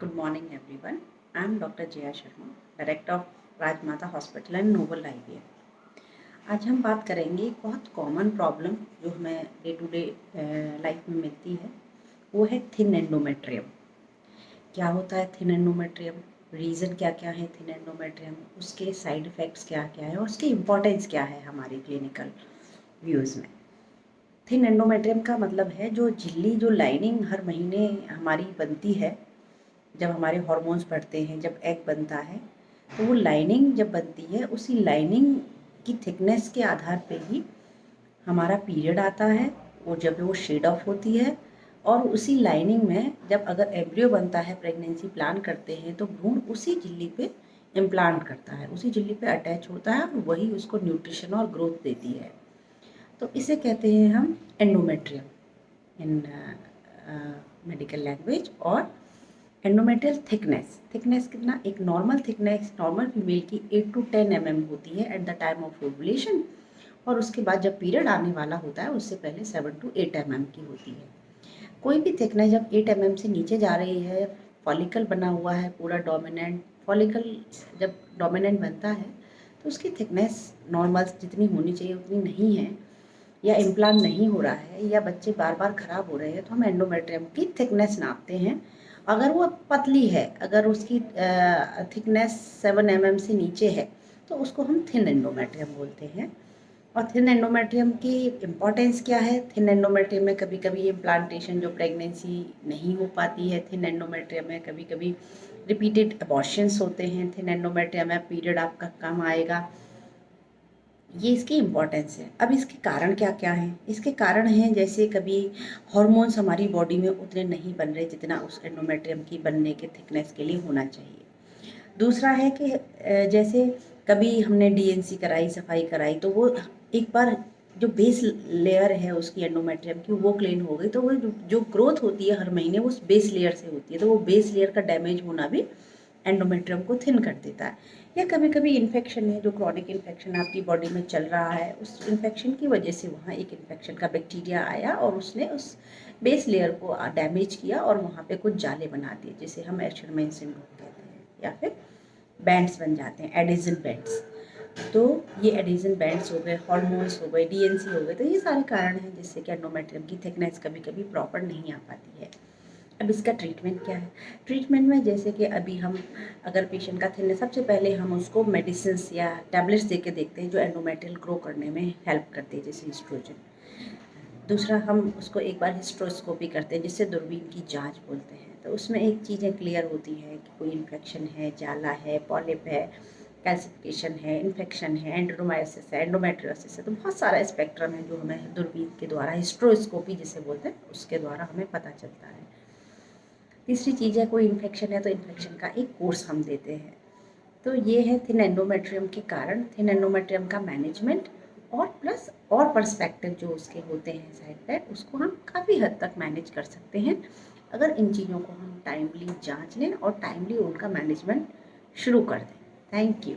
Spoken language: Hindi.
Good morning, everyone. I am Dr. Jaya Sharma, Director of Rajmata Hospital and Noble IVF। आज हम बात करेंगे एक बहुत कॉमन प्रॉब्लम जो हमें डे टू डे लाइफ में मिलती है, वो है थिन एंडोमेट्रियम। क्या होता है थिन एंडोमेट्रियम, रीज़न क्या क्या है थिन एंडोमेट्रियम, उसके साइड इफ़ेक्ट्स क्या क्या है और उसकी इम्पोर्टेंस क्या है हमारी क्लिनिकल व्यूज़ में। थिन एंडोमेट्रियम का मतलब है जो झिल्ली, जो लाइनिंग हर महीने हमारी बनती है जब हमारे हार्मोन्स बढ़ते हैं, जब एग बनता है, तो वो लाइनिंग जब बनती है उसी लाइनिंग की थिकनेस के आधार पे ही हमारा पीरियड आता है। वो जब वो शेड ऑफ होती है और उसी लाइनिंग में जब अगर एम्ब्रियो बनता है, प्रेगनेंसी प्लान करते हैं, तो भ्रूण उसी झिल्ली पे इम्प्लांट करता है, उसी झिल्ली पे अटैच होता है और वही उसको न्यूट्रिशन और ग्रोथ देती है। तो इसे कहते हैं हम एंडोमेट्रियम इन मेडिकल लैंग्वेज। और एंडोमेट्रियल थिकनेस कितना, एक नॉर्मल थिकनेस नॉर्मल फीमेल की 8 to 10 mm होती है at the time of ovulation, और उसके बाद जब पीरियड आने वाला होता है उससे पहले 7 to 8 mm की होती है। कोई भी थिकनेस जब 8 mm से नीचे जा रही है, फॉलिकल बना हुआ है पूरा डोमिनेंट, फॉलिकल जब डोमिनेंट बनता है तो उसकी थिकनेस नॉर्मल जितनी होनी चाहिए उतनी नहीं है, या इम्प्लांट नहीं हो रहा है, या बच्चे बार बार ख़राब हो रहे हैं, तो हम एंडोमेट्रियम की थिकनेस नापते हैं। अगर वो पतली है, अगर उसकी थिकनेस 7 mm से नीचे है, तो उसको हम थिन एंडोमेट्रियम बोलते हैं। और थिन एंडोमेट्रियम की इम्पॉर्टेंस क्या है, थिन एंडोमेट्रियम में कभी कभी इम्प्लांटेशन जो प्रेगनेंसी नहीं हो पाती है, थिन एंडोमेट्रियम में कभी कभी रिपीटेड अबॉर्शंस होते हैं, थिन एंडोमेट्रियम में पीरियड आपका कम आएगा, ये इसकी इम्पोर्टेंस है। अब इसके कारण क्या क्या हैं, इसके कारण हैं जैसे कभी हॉर्मोन्स हमारी बॉडी में उतने नहीं बन रहे जितना उस एंडोमेट्रियम की बनने के थिकनेस के लिए होना चाहिए। दूसरा है कि जैसे कभी हमने डीएनसी कराई, सफाई कराई, तो वो एक बार जो बेस लेयर है उसकी एंडोमेट्रियम की वो क्लीन हो गई, तो वो जो ग्रोथ होती है हर महीने वो उस बेस लेयर से होती है, तो वो बेस लेयर का डैमेज होना भी एंडोमेट्रियम को थिन कर देता है। या कभी कभी इन्फेक्शन है, जो क्रॉनिक इन्फेक्शन आपकी बॉडी में चल रहा है, उस इन्फेक्शन की वजह से वहाँ एक इन्फेक्शन का बैक्टीरिया आया और उसने उस बेस लेयर को डैमेज किया और वहाँ पे कुछ जाले बना दिए, जिसे हम एशरमैन सिंड्रोम कहते हैं, या फिर बैंड्स बन जाते हैं, एडिजन बैंड्स। तो ये एडिजन बैंड्स हो गए, हार्मोन्स हो गए, डीएनसी हो गए, तो ये सारे कारण हैं जिससे कि एंडोमेट्रियम की थिकनेस कभी कभी प्रॉपर नहीं आ पाती है। अब इसका ट्रीटमेंट क्या है, ट्रीटमेंट में जैसे कि अभी हम अगर पेशेंट का थिन है, सबसे पहले हम उसको मेडिसिन या टैबलेट्स दे के देखते हैं जो एंडोमेट्रियल ग्रो करने में हेल्प करती है, जैसे हिस्ट्रोजन। दूसरा हम उसको एक बार हिस्ट्रोस्कोपी करते हैं जिससे दूरबीन की जांच बोलते हैं, तो उसमें एक चीज़ें क्लियर होती हैं कि कोई इन्फेक्शन है, जाला है, पॉलिप है, कैल्सिफिकेशन है, इन्फेक्शन है, एंड्रोमायोसिस है, एंडोमेट्रियोसिस है, तो बहुत सारा स्पेक्ट्रम है जो हमें दूरबीन के द्वारा, हिस्ट्रोस्कोपी जिसे बोलते हैं, उसके द्वारा हमें पता चलता है। तीसरी चीज़ है कोई इन्फेक्शन है तो इन्फेक्शन का एक कोर्स हम देते हैं। तो ये है थिन एंडोमेट्रियम के कारण, थिन एंडोमेट्रियम का मैनेजमेंट, और प्लस और पर्सपेक्टिव जो उसके होते हैं साइड इफेक्ट, उसको हम काफ़ी हद तक मैनेज कर सकते हैं अगर इन चीज़ों को हम टाइमली जांच लें और टाइमली उनका मैनेजमेंट शुरू कर दें। Thank you.